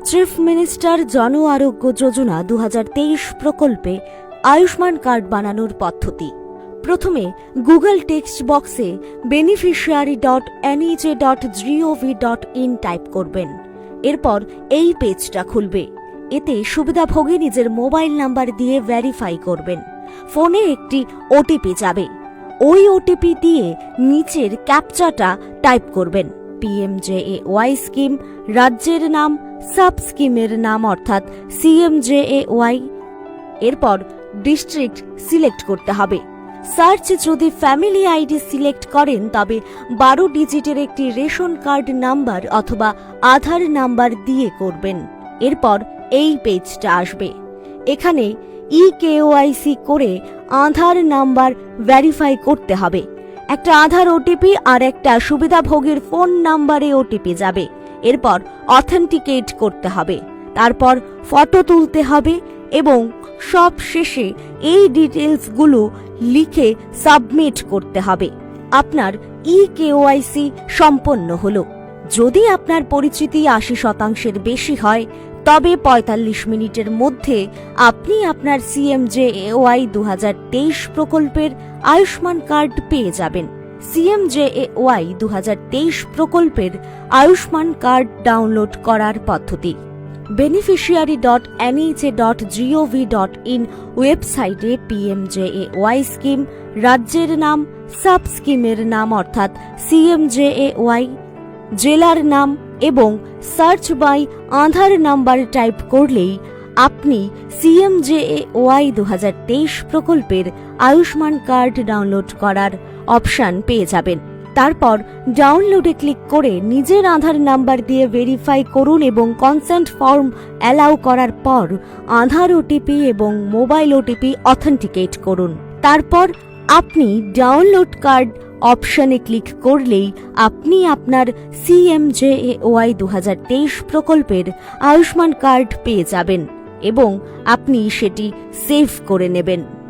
Chief minister জন আরোগ্য যোজনা 2023 প্রকল্পে Ayushman card বানানোর পদ্ধতি। প্রথমে গুগল টেক্সট বক্সে beneficiary.nhA.gov.in টাইপ করবেন। এরপর এই পেজটা খুলবে। এতে সুবিধাভোগী নিজের মোবাইল নাম্বার দিয়ে ভেরিফাই করবেন। ফোনে একটি ওটিপি যাবে। ওই ওটিপি দিয়ে নিচের ক্যাপচাটা টাইপ করবেন। PMJAY স্কিম, রাজ্যের নাম, সাব স্কিমের নাম অর্থাৎ CMJAY। এরপর ডিস্ট্রিক্ট সিলেক্ট করতে হবে। সার্চ যদি ফ্যামিলি আইডি সিলেক্ট করেন তবে 12 ডিজিটের একটি রেশন কার্ড নাম্বার অথবা আধার নাম্বার দিয়ে করবেন। এরপর এই পেজটা আসবে। এখানে EKYC করে আধার নাম্বার ভেরিফাই করতে হবে। একটা আধার ওটিপি আর একটা সুবিধাভোগীর ফোন নাম্বারে ওটিপি যাবে। এরপর অথেন্টিকেট করতে হবে। তারপর ফটো তুলতে হবে এবং সব শেষে এই ডিটেলসগুলো লিখে সাবমিট করতে হবে। আপনার EKYC সম্পন্ন হলো। যদি আপনার পরিচিতি 80% বেশি হয় তবে 45 মিনিটের মধ্যে আপনি আপনার CMJAY 2023 প্রকল্পের আয়ুষ্মান কার্ড পেয়ে যাবেন। CMJAY 2023 প্রকল্পের আয়ুষ্মান কার্ড ডাউনলোড করার পদ্ধতি। beneficiary.nha.gov.in ওয়েবসাইটে PMJAY স্কিম, রাজ্যের নাম, সাব স্কিমের নাম অর্থাৎ CMJAY, জেলার নাম এবং search by Aadhaar number type করলেই আপনি CMJAY 2023 প্রকল্পের আয়ুষ্মান কার্ড ডাউনলোড করার অপশন পেয়ে যাবেন। তারপর ডাউনলোডে ক্লিক করে নিজের আধার নাম্বার দিয়ে ভেরিফাই করুন এবং কনসেন্ট ফর্ম অ্যালাউ করার পর আধার ওটিপি এবং মোবাইল ওটিপি অথেন্টিকেট করুন। তারপর আপনি ডাউনলোড কার্ড অপশনে ক্লিক করলেই আপনি আপনার CMJAY 2023 প্রকল্পের আয়ুষ্মান কার্ড পেয়ে যাবেন এবং আপনি সেটি সেভ করে নেবেন।